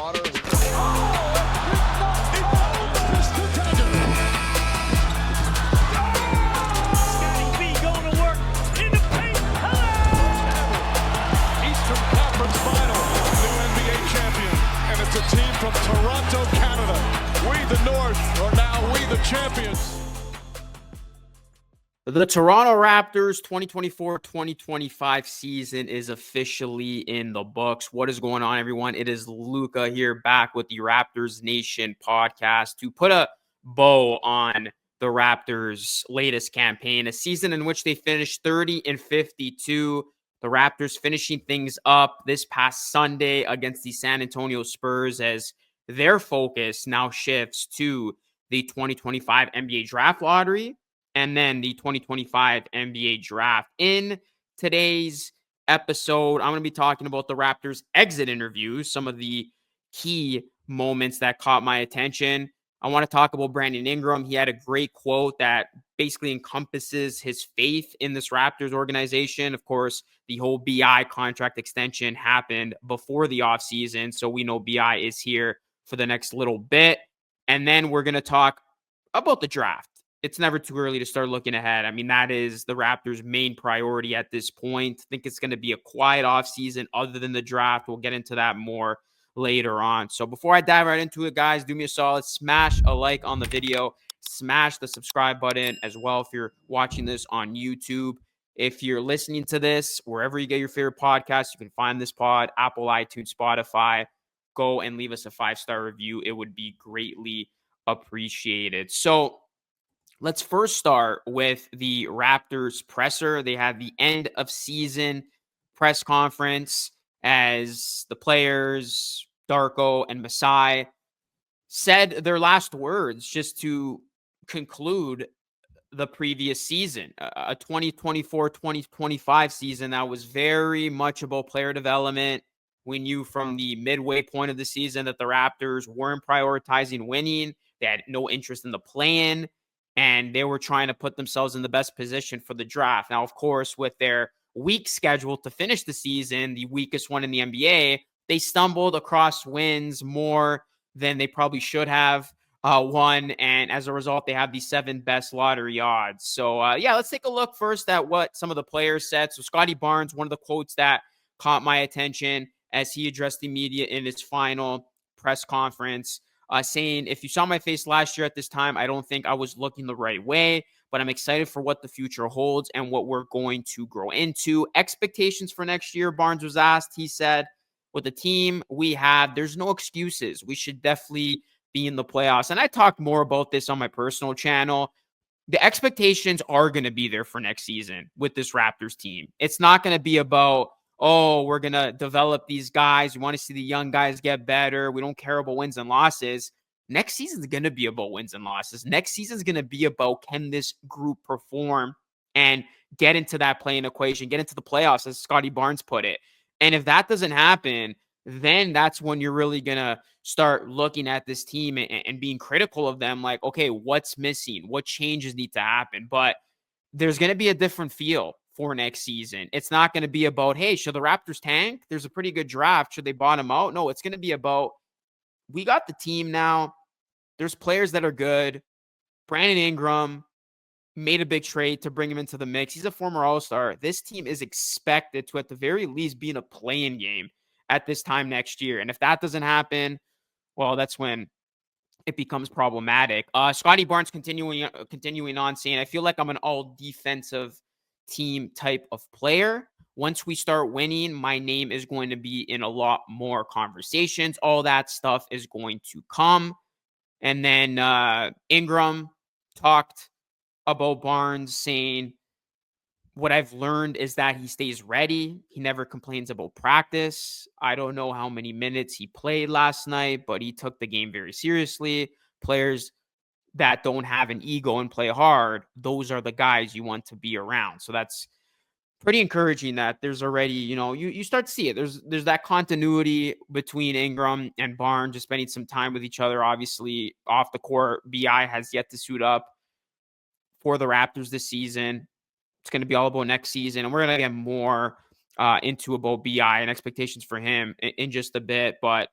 water. Scotty B going to work in the paint. Eastern Conference Final. New NBA champion. And it's a team from Toronto, Canada. We, the North, are now we, the champions. The Toronto Raptors 2024-2025 season is officially in the books. What is going on, everyone? It is Luca here back with the Raptors Nation podcast to put a bow on the Raptors' latest campaign, a season in which they finished 30-52. The Raptors finishing things up this past Sunday against the San Antonio Spurs as their focus now shifts to the 2025 NBA Draft Lottery and then the 2025 NBA Draft. In today's episode, I'm going to be talking about the Raptors' exit interviews, some of the key moments that caught my attention. I want to talk about Brandon Ingram. He had a great quote that basically encompasses his faith in this Raptors organization. Of course, the whole BI contract extension happened before the offseason, so we know BI is here for the next little bit. And then we're going to talk about the draft. It's never too early to start looking ahead. I mean, that is the Raptors' main priority at this point. I think it's going to be a quiet offseason other than the draft. We'll get into that more later on. So before I dive right into it, guys, do me a solid. Smash a like on the video. Smash the subscribe button as well if you're watching this on YouTube. If you're listening to this, wherever you get your favorite podcast, you can find this pod, Apple, iTunes, Spotify. Go and leave us a 5-star review. It would be greatly appreciated. So let's first start with the Raptors presser. They had the end of season press conference as the players, Darko and Masai, said their last words just to conclude the previous season, a 2024-2025 season that was very much about player development. We knew from the midway point of the season that the Raptors weren't prioritizing winning. They had no interest in the play-in, and they were trying to put themselves in the best position for the draft. Now, of course, with their weak schedule to finish the season, the weakest one in the NBA, they stumbled across wins more than they probably should have won. And as a result, they have the 7 best lottery odds. So, let's take a look first at what some of the players said. So Scotty Barnes, one of the quotes that caught my attention as he addressed the media in his final press conference, saying, if you saw my face last year at this time, I don't think I was looking the right way, but I'm excited for what the future holds and what we're going to grow into. Expectations for next year, Barnes was asked. He said, with the team we have, there's no excuses. We should definitely be in the playoffs. And I talked more about this on my personal channel. The expectations are going to be there for next season with this Raptors team. It's not going to be about, oh, we're going to develop these guys. We want to see the young guys get better. We don't care about wins and losses. Next season is going to be about wins and losses. Next season is going to be about, can this group perform and get into that playing equation, get into the playoffs, as Scotty Barnes put it. And if that doesn't happen, then that's when you're really going to start looking at this team and being critical of them. Like, okay, what's missing? What changes need to happen? But there's going to be a different feel for next season. It's not going to be about, hey, should the Raptors tank? There's a pretty good draft. Should they bottom out? No, it's going to be about, we got the team now. There's players that are good. Brandon Ingram made a big trade to bring him into the mix. He's a former All-Star. This team is expected to, at the very least, be in a play-in game at this time next year. And if that doesn't happen, well, that's when it becomes problematic. Scotty Barnes continuing on, saying, I feel like I'm an all-defensive team type of player. Once we start winning, my name is going to be in a lot more conversations. All that stuff is going to come. And then Ingram talked about Barnes, saying, what I've learned is that he stays ready. He never complains about practice. I don't know how many minutes he played last night, but he took the game very seriously. Players that don't have an ego and play hard, those are the guys you want to be around. So that's pretty encouraging that there's already, you start to see it. There's that continuity between Ingram and Barnes, just spending some time with each other. Obviously, off the court, BI has yet to suit up for the Raptors this season. It's going to be all about next season, and we're going to get more into about BI and expectations for him in just a bit. But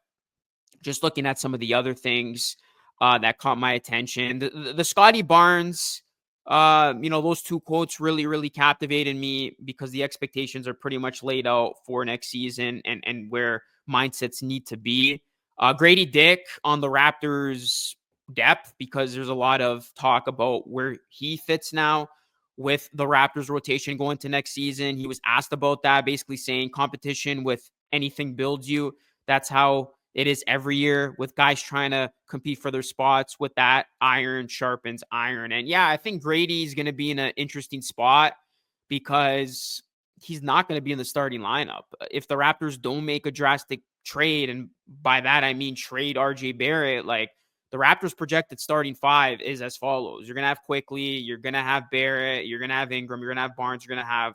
just looking at some of the other things that caught my attention, the Scotty Barnes, those two quotes really, really captivated me because the expectations are pretty much laid out for next season and where mindsets need to be. Grady Dick on the Raptors depth, because there's a lot of talk about where he fits now with the Raptors rotation going to next season. He was asked about that, basically saying competition with anything builds you. That's how it is every year with guys trying to compete for their spots. With that, iron sharpens iron. And yeah, I think Grady's going to be in an interesting spot because he's not going to be in the starting lineup. If the Raptors don't make a drastic trade, and by that I mean trade RJ Barrett, like the Raptors projected starting five is as follows. You're going to have Quickly, you're going to have Barrett, you're going to have Ingram, you're going to have Barnes, you're going to have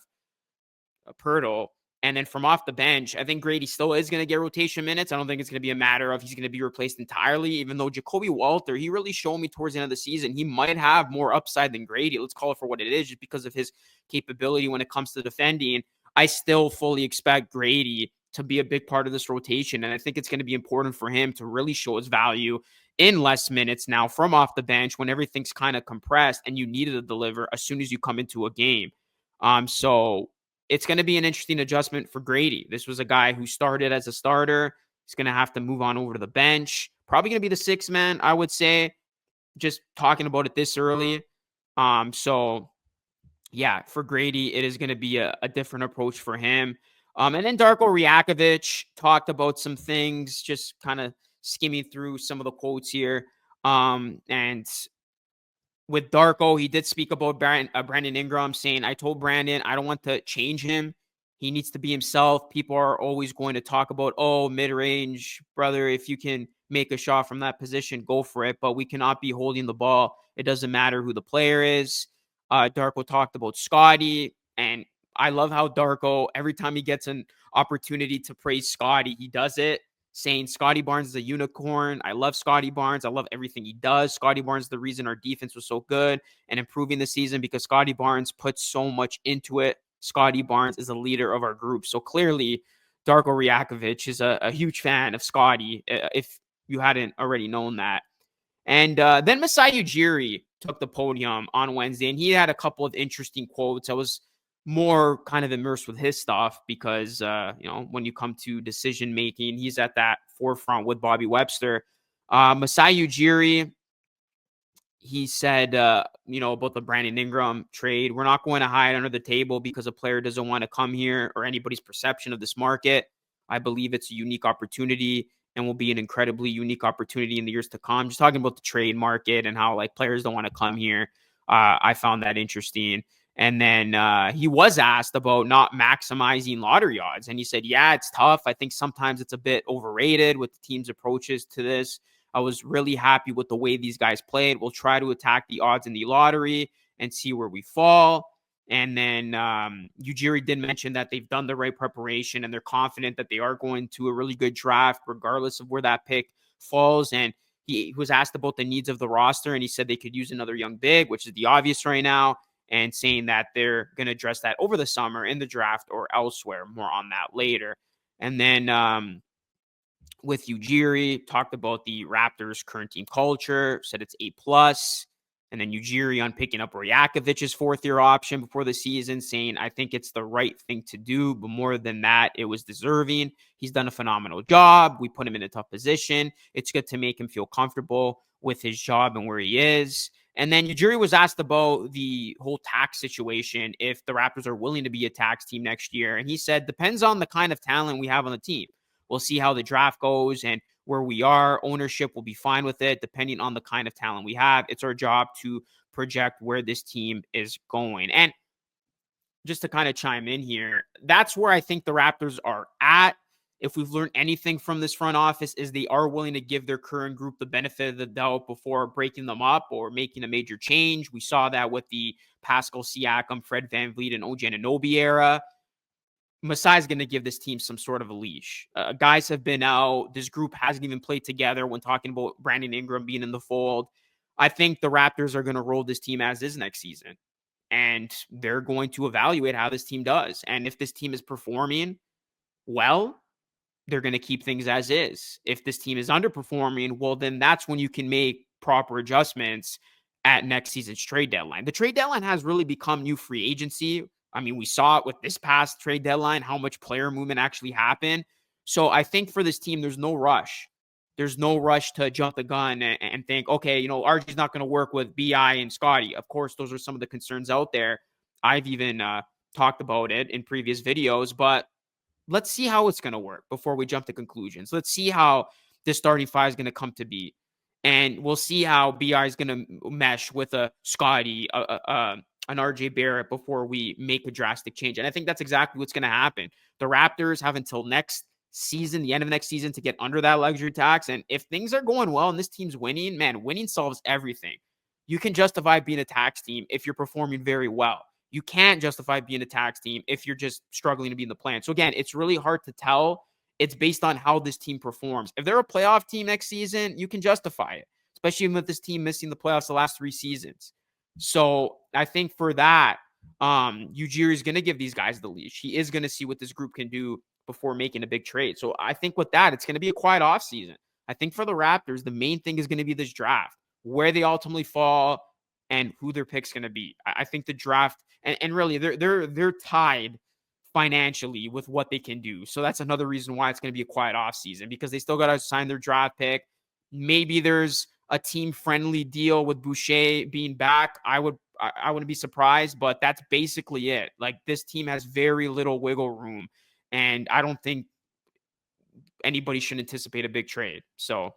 Pirtle. And then from off the bench, I think Grady still is going to get rotation minutes. I don't think it's going to be a matter of he's going to be replaced entirely, even though Jacoby Walter, he really showed me towards the end of the season, he might have more upside than Grady. Let's call it for what it is, just because of his capability when it comes to defending. I still fully expect Grady to be a big part of this rotation. And I think it's going to be important for him to really show his value in less minutes now from off the bench when everything's kind of compressed and you need to deliver as soon as you come into a game. So it's going to be an interesting adjustment for Grady. This was a guy who started as a starter. He's going to have to move on over to the bench. Probably going to be the sixth man, I would say, just talking about it this early. So yeah, for Grady, it is going to be a different approach for him. And then Darko Rajakovic talked about some things, just kind of skimming through some of the quotes here. And with Darko, he did speak about Brandon Ingram, saying, I told Brandon, I don't want to change him. He needs to be himself. People are always going to talk about, oh, mid-range, brother, if you can make a shot from that position, go for it. But we cannot be holding the ball. It doesn't matter who the player is. Darko talked about Scotty, and I love how Darko, every time he gets an opportunity to praise Scotty, he does it, saying Scotty Barnes is a unicorn. I love Scotty Barnes. I love everything he does. Scotty Barnes is the reason our defense was so good and improving this season because Scotty Barnes puts so much into it. Scotty Barnes is a leader of our group. So clearly, Darko Rajakovic is a huge fan of Scotty, if you hadn't already known that. And then Masai Ujiri took the podium on Wednesday, and he had a couple of interesting quotes. I was more kind of immersed with his stuff because, when you come to decision making, he's at that forefront with Bobby Webster. Masai Ujiri, he said, about the Brandon Ingram trade, we're not going to hide under the table because a player doesn't want to come here or anybody's perception of this market. I believe it's a unique opportunity and will be an incredibly unique opportunity in the years to come. Just talking about the trade market and how like players don't want to come here. I found that interesting. And then he was asked about not maximizing lottery odds. And he said, yeah, it's tough. I think sometimes it's a bit overrated with the team's approaches to this. I was really happy with the way these guys played. We'll try to attack the odds in the lottery and see where we fall. And then Ujiri did mention that they've done the right preparation and they're confident that they are going to a really good draft, regardless of where that pick falls. And he was asked about the needs of the roster, and he said they could use another young big, which is the obvious right now, and saying that they're going to address that over the summer in the draft or elsewhere. More on that later. And then with Ujiri, talked about the Raptors' current team culture, said it's A+. And then Ujiri on picking up Rajakovic's fourth-year option before the season, saying, I think it's the right thing to do, but more than that, it was deserving. He's done a phenomenal job. We put him in a tough position. It's good to make him feel comfortable with his job and where he is. And then Ujiri was asked about the whole tax situation, if the Raptors are willing to be a tax team next year. And he said, depends on the kind of talent we have on the team. We'll see how the draft goes and where we are. Ownership will be fine with it, depending on the kind of talent we have. It's our job to project where this team is going. And just to kind of chime in here, that's where I think the Raptors are at. If we've learned anything from this front office, is they are willing to give their current group the benefit of the doubt before breaking them up or making a major change. We saw that with the Pascal Siakam, Fred VanVleet, and OG Anunoby era. Masai's going to give this team some sort of a leash. Guys have been out. This group hasn't even played together when talking about Brandon Ingram being in the fold. I think the Raptors are going to roll this team as is next season. And they're going to evaluate how this team does. And if this team is performing well, they're going to keep things as is. If this team is underperforming, well, then that's when you can make proper adjustments at next season's trade deadline. The trade deadline has really become new free agency. I mean, we saw it with this past trade deadline, how much player movement actually happened. So I think for this team, there's no rush. There's no rush to jump the gun and think, okay, you know, RG's not going to work with BI and Scotty. Of course, those are some of the concerns out there. I've even talked about it in previous videos, but let's see how it's going to work before we jump to conclusions. Let's see how this starting five is going to come to be. And we'll see how BI is going to mesh with a Scotty, an RJ Barrett before we make a drastic change. And I think that's exactly what's going to happen. The Raptors have until next season, the end of next season, to get under that luxury tax. And if things are going well and this team's winning, man, winning solves everything. You can justify being a tax team if you're performing very well. You can't justify being a tax team if you're just struggling to be in the plan. So again, it's really hard to tell. It's based on how this team performs. If they're a playoff team next season, you can justify it, especially with this team missing the playoffs the last 3 seasons. So I think for that, Ujiri is going to give these guys the leash. He is going to see what this group can do before making a big trade. So I think with that, it's going to be a quiet offseason. I think for the Raptors, the main thing is going to be this draft, where they ultimately fall and who their pick's going to be. I think the draft, and really they're tied financially with what they can do. So that's another reason why it's going to be a quiet offseason, because they still got to sign their draft pick. Maybe there's a team-friendly deal with Boucher being back. I wouldn't be surprised, but that's basically it. Like, this team has very little wiggle room, and I don't think anybody should anticipate a big trade. So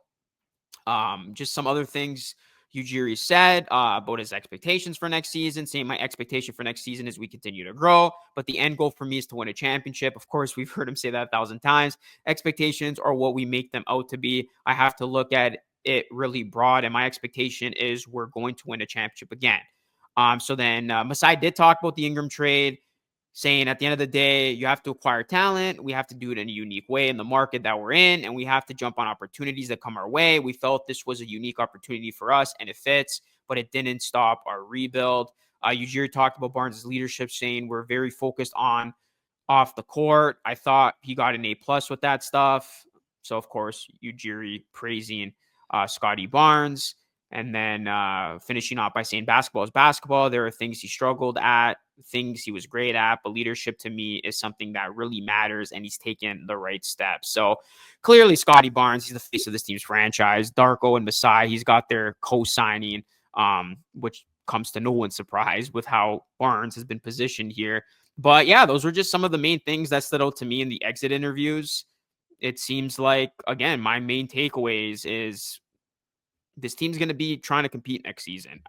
just some other things Ujiri said about his expectations for next season, saying my expectation for next season is we continue to grow, but the end goal for me is to win a championship. Of course, we've heard him say that 1,000 times. Expectations are what we make them out to be. I have to look at it really broad, and my expectation is we're going to win a championship again. So then Masai did talk about the Ingram trade, saying at the end of the day, you have to acquire talent. We have to do it in a unique way in the market that we're in, and we have to jump on opportunities that come our way. We felt this was a unique opportunity for us, and it fits, but it didn't stop our rebuild. Ujiri talked about Barnes' leadership, saying we're very focused on off the court. I thought he got an A+ with that stuff. So, of course, Ujiri praising Scotty Barnes, and then finishing off by saying basketball is basketball. There are things he struggled at, things he was great at, but leadership to me is something that really matters, and he's taken the right steps. So clearly Scotty Barnes, he's the face of this team's franchise. Darko and Masai, he's got their co-signing, which comes to no one's surprise with how Barnes has been positioned here. But yeah, those were just some of the main things that stood out to me in the exit interviews. It seems like, again, my main takeaways is this team's going to be trying to compete next season.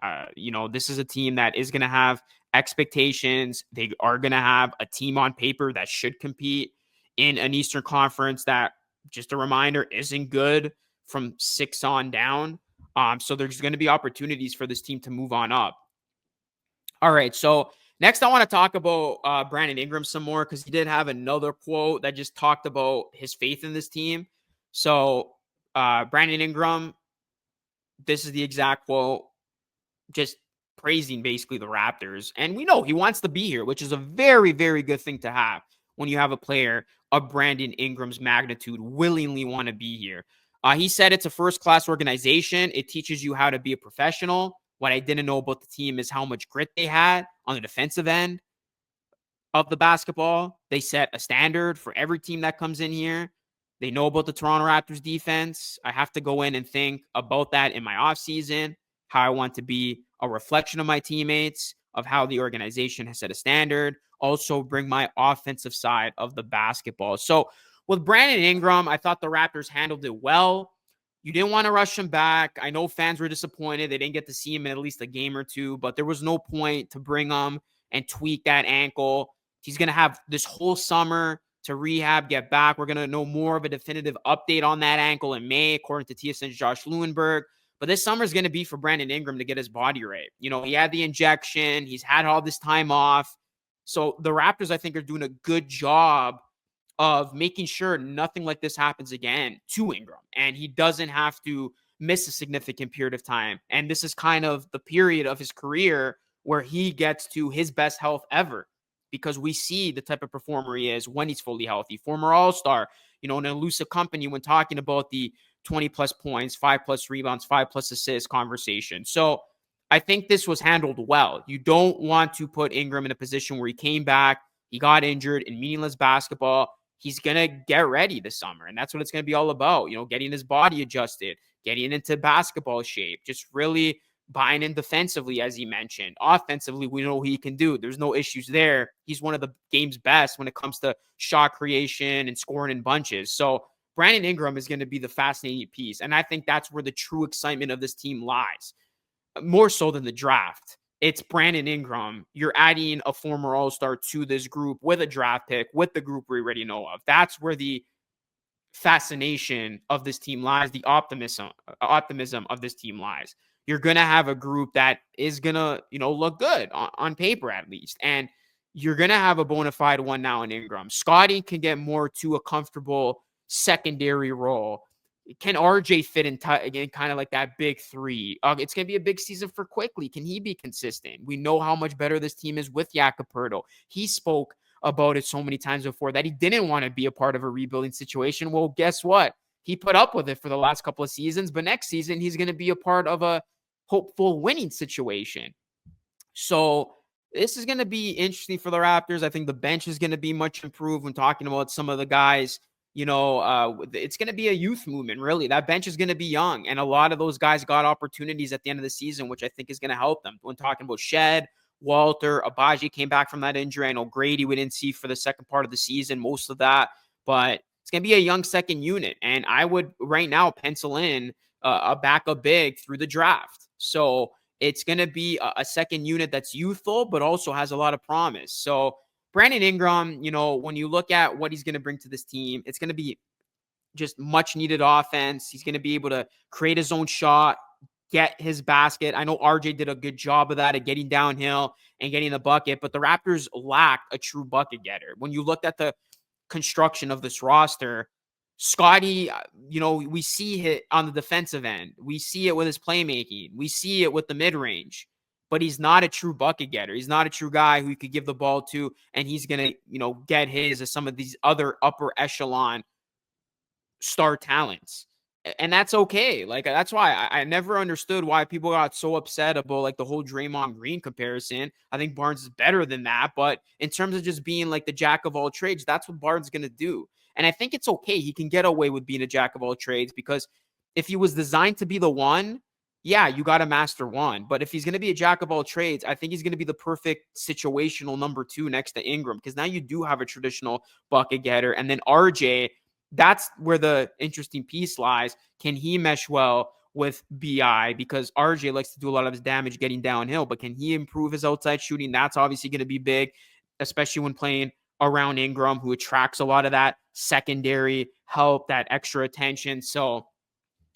This is a team that is going to have expectations. They are going to have a team on paper that should compete in an Eastern Conference that, just a reminder, isn't good from 6 on down. So there's going to be opportunities for this team to move on up. All right, so next I want to talk about Brandon Ingram some more, because he did have another quote that just talked about his faith in this team. So Brandon Ingram, this is the exact quote, just praising basically the Raptors. And we know he wants to be here, which is a very, very good thing to have when you have a player of Brandon Ingram's magnitude willingly want to be here. He said it's a first-class organization. It teaches you how to be a professional. What I didn't know about the team is how much grit they had on the defensive end of the basketball. They set a standard for every team that comes in here. They know about the Toronto Raptors defense. I have to go in and think about that in my offseason, how I want to be a reflection of my teammates, of how the organization has set a standard, also bring my offensive side of the basketball. So with Brandon Ingram, I thought the Raptors handled it well. You didn't want to rush him back. I know fans were disappointed. They didn't get to see him in at least a game or two, but there was no point to bring him and tweak that ankle. He's going to have this whole summer to rehab, get back. We're going to know more of a definitive update on that ankle in May, according to TSN's Josh Lewenberg. But this summer is going to be for Brandon Ingram to get his body right. He had the injection. He's had all this time off. So the Raptors, I think, are doing a good job of making sure nothing like this happens again to Ingram, and he doesn't have to miss a significant period of time. And this is kind of the period of his career where he gets to his best health ever, because we see the type of performer he is when he's fully healthy. Former All-Star, an elusive company when talking about the 20 plus points, 5 plus rebounds, 5 plus assists conversation. So I think this was handled well. You don't want to put Ingram in a position where he came back, he got injured in meaningless basketball. He's going to get ready this summer. And that's what it's going to be all about, getting his body adjusted, getting into basketball shape, just really buying in defensively, as he mentioned. Offensively, we know what he can do. There's no issues there. He's one of the game's best when it comes to shot creation and scoring in bunches. So Brandon Ingram is going to be the fascinating piece. And I think that's where the true excitement of this team lies, more so than the draft. It's Brandon Ingram. You're adding a former All-Star to this group with a draft pick, with the group we already know of. That's where the fascination of this team lies, the optimism of this team lies. You're going to have a group that is going to, look good on paper at least. And you're going to have a bona fide one now in Ingram. Scottie can get more to a comfortable secondary role. Can RJ fit in again, kind of like that big three? It's going to be a big season for Quickly. Can he be consistent? We know how much better this team is with Jakob Poeltl. He spoke about it so many times before that he didn't want to be a part of a rebuilding situation. Well, guess what? He put up with it for the last couple of seasons, but next season he's going to be a part of a hopeful winning situation. So this is going to be interesting for the Raptors. I think the bench is going to be much improved when talking about some of the guys. It's going to be a youth movement, really. That bench is going to be young, and a lot of those guys got opportunities at the end of the season, which I think is going to help them. When talking about Shed, Walter, Abaji came back from that injury. I know Grady we didn't see for the second part of the season, most of that, but it's going to be a young second unit. And I would right now pencil in a backup big through the draft. So it's going to be a second unit that's youthful, but also has a lot of promise. So Brandon Ingram, when you look at what he's going to bring to this team, it's going to be just much needed offense. He's going to be able to create his own shot, get his basket. I know RJ did a good job of that, of getting downhill and getting the bucket, but the Raptors lacked a true bucket getter. When you looked at the construction of this roster, Scottie, we see it on the defensive end. We see it with his playmaking. We see it with the mid-range, but he's not a true bucket getter. He's not a true guy who you could give the ball to, and he's going to, get his as some of these other upper echelon star talents. And that's okay. Like, that's why I never understood why people got so upset about like the whole Draymond Green comparison. I think Barnes is better than that. But in terms of just being like the jack of all trades, that's what Barnes is going to do. And I think it's okay. He can get away with being a jack of all trades, because if he was designed to be the one, yeah, you got to master one. But if he's going to be a jack of all trades, I think he's going to be the perfect situational number two next to Ingram, because now you do have a traditional bucket getter. And then RJ, that's where the interesting piece lies. Can he mesh well with BI? Because RJ likes to do a lot of his damage getting downhill, but can he improve his outside shooting? That's obviously going to be big, especially when playing around Ingram, who attracts a lot of that secondary help, that extra attention. So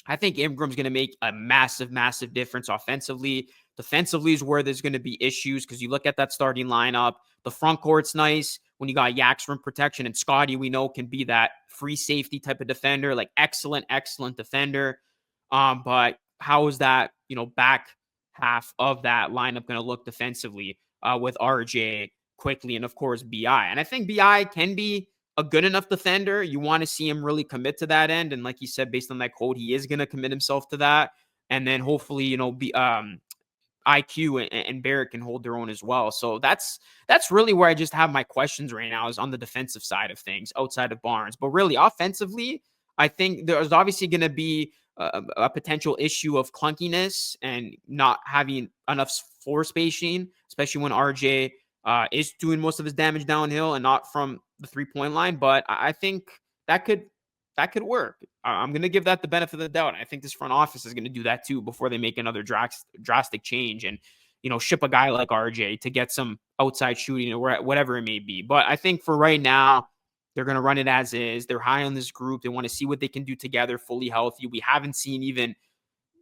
I think Ingram's going to make a massive, massive difference offensively. Defensively is where there's going to be issues, because you look at that starting lineup. The front court's nice when you got Yaks rim protection, and Scottie, we know, can be that free safety type of defender, like excellent, excellent defender. But how is that, back half of that lineup going to look defensively with RJ, Quickly, and of course BI? And I think BI can be a good enough defender. You want to see him really commit to that end. And like you said, based on that quote, he is going to commit himself to that. And then hopefully, IQ and Barrett can hold their own as well. So that's really where I just have my questions right now, is on the defensive side of things outside of Barnes. But really offensively, I think there's obviously going to be a potential issue of clunkiness and not having enough floor spacing, especially when RJ is doing most of his damage downhill and not from the 3-point line. But I think that could work. I'm going to give that the benefit of the doubt. I think this front office is going to do that too before they make another drastic change and, ship a guy like RJ to get some outside shooting or whatever it may be. But I think for right now, they're going to run it as is. They're high on this group. They want to see what they can do together, fully healthy. We haven't seen, even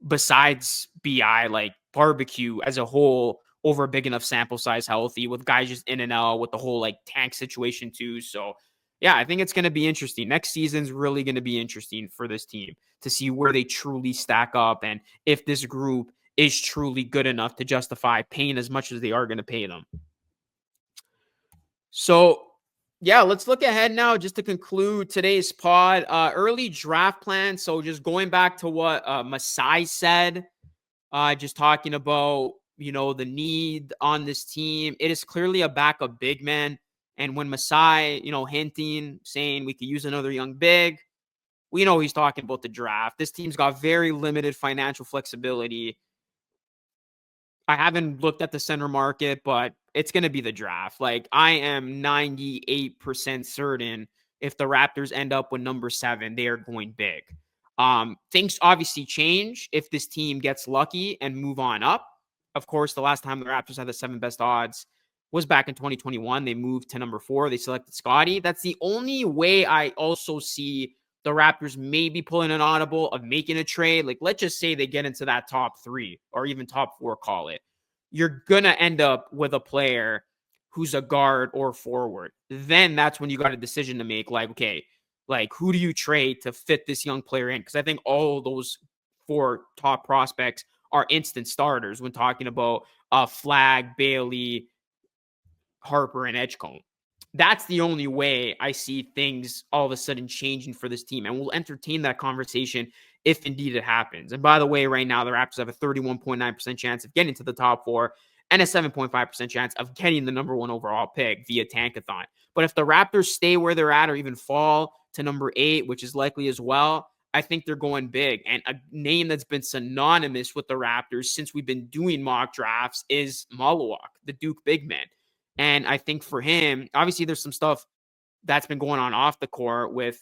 besides BI, like barbecue as a whole over a big enough sample size healthy, with guys just in and out, with the whole like tank situation too. So yeah, I think it's going to be interesting. Next season's really going to be interesting for this team to see where they truly stack up, and if this group is truly good enough to justify paying as much as they are going to pay them. So Yeah, let's look ahead now just to conclude today's pod. Early draft plan. So just going back to what Masai said, just talking about, the need on this team. It is clearly a backup big man. And when Masai, hinting, saying we could use another young big, we know he's talking about the draft. This team's got very limited financial flexibility. I haven't looked at the center market, but it's going to be the draft. Like, I am 98% certain if the Raptors end up with number 7, they are going big. Things obviously change if this team gets lucky and move on up. Of course, the last time the Raptors had the 7 best odds was back in 2021. They moved to number 4. They selected Scotty. That's the only way I also see the Raptors maybe pulling an audible of making a trade. Like, let's just say they get into that top 3 or even top 4, call it. You're going to end up with a player who's a guard or forward. Then that's when you got a decision to make. Like, okay, like, who do you trade to fit this young player in? Because I think all those 4 top prospects are instant starters when talking about Flag, Bailey, Harper, and Edgecombe. That's the only way I see things all of a sudden changing for this team. And we'll entertain that conversation if indeed it happens. And by the way, right now, the Raptors have a 31.9% chance of getting to the top 4 and a 7.5% chance of getting the number 1 overall pick via Tankathon. But if the Raptors stay where they're at or even fall to number 8, which is likely as well, I think they're going big. And a name that's been synonymous with the Raptors since we've been doing mock drafts is Malawak, the Duke big man. And I think for him, obviously there's some stuff that's been going on off the court with,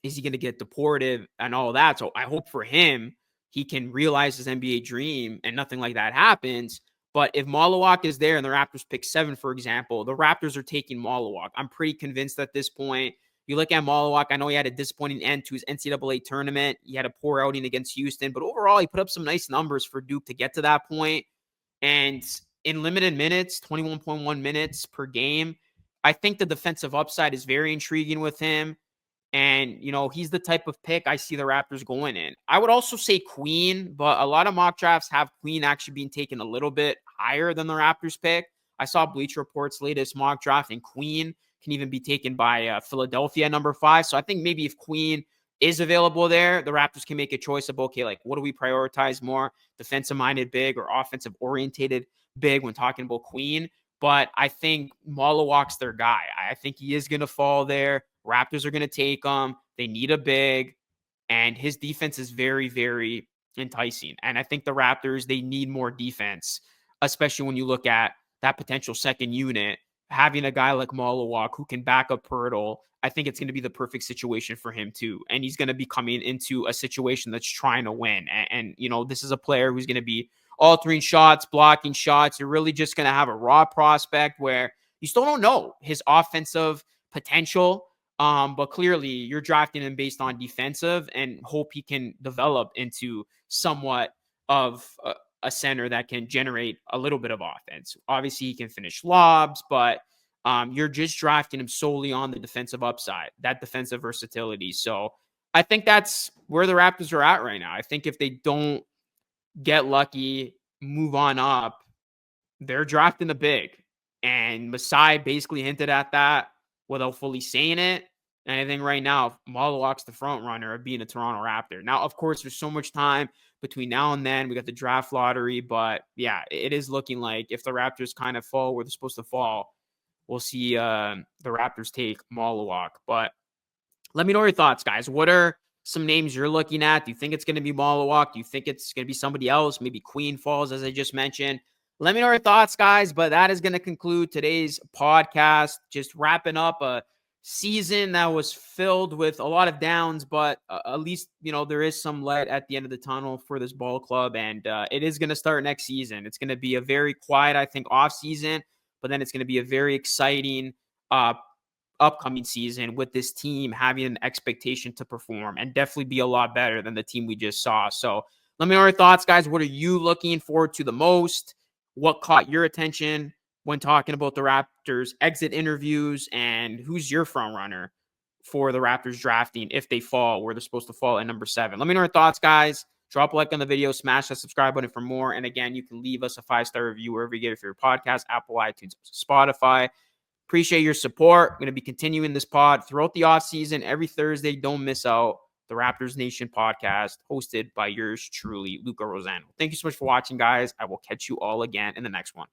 is he going to get deported and all that? So I hope for him, he can realize his NBA dream and nothing like that happens. But if Malawak is there and the Raptors pick 7, for example, the Raptors are taking Malawak. I'm pretty convinced at this point. You look at Malawak, I know he had a disappointing end to his NCAA tournament. He had a poor outing against Houston, but overall he put up some nice numbers for Duke to get to that point. And in limited minutes, 21.1 minutes per game, I think the defensive upside is very intriguing with him. And, he's the type of pick I see the Raptors going in. I would also say Queen, but a lot of mock drafts have Queen actually being taken a little bit higher than the Raptors pick. I saw Bleacher Report's latest mock draft, and Queen can even be taken by Philadelphia at number 5. So I think maybe if Queen is available there, the Raptors can make a choice of, okay, like, what do we prioritize more? Defensive-minded big or offensive-orientated big when talking about Queen? But I think Malawak's their guy. I think he is going to fall there. Raptors are going to take him. They need a big, and his defense is very, very enticing. And I think the Raptors, they need more defense, especially when you look at that potential second unit. Having a guy like Malawak who can back up Pirtle, I think it's going to be the perfect situation for him too. And he's going to be coming into a situation that's trying to win. And this is a player who's going to be altering shots, blocking shots. You're really just going to have a raw prospect where you still don't know his offensive potential. But clearly you're drafting him based on defensive and hope he can develop into somewhat of a center that can generate a little bit of offense. Obviously he can finish lobs, but you're just drafting him solely on the defensive upside, that defensive versatility. So I think that's where the Raptors are at right now. I think if they don't get lucky, move on up, they're drafting the big. And Masai basically hinted at that without fully saying it. And I think right now, Malawak's the front runner of being a Toronto Raptor. Now, of course, there's so much time between now and then. We got the draft lottery. But yeah, it is looking like if the Raptors kind of fall where they're supposed to fall, we'll see the Raptors take Malawak. But let me know your thoughts, guys. What are some names you're looking at? Do you think it's going to be Malawak? Do you think it's going to be somebody else? Maybe Queen falls, as I just mentioned. Let me know your thoughts, guys. But that is going to conclude today's podcast. Just wrapping up a season that was filled with a lot of downs, but at least, there is some light at the end of the tunnel for this ball club. And it is going to start next season. It's going to be a very quiet, I think, off season, but then it's going to be a very exciting upcoming season with this team having an expectation to perform and definitely be a lot better than the team we just saw. So let me know your thoughts, guys. What are you looking forward to the most? What caught your attention when talking about the Raptors exit interviews, and who's your front runner for the Raptors drafting if they fall where they're supposed to fall at number 7? Let me know your thoughts, guys. Drop a like on the video, smash that subscribe button for more. And again, you can leave us a 5-star review wherever you get it for your podcast, Apple, iTunes, Spotify. Appreciate your support. I'm going to be continuing this pod throughout the offseason every Thursday. Don't miss out. The Raptors Nation podcast, hosted by yours truly, Luca Rosano. Thank you so much for watching, guys. I will catch you all again in the next one.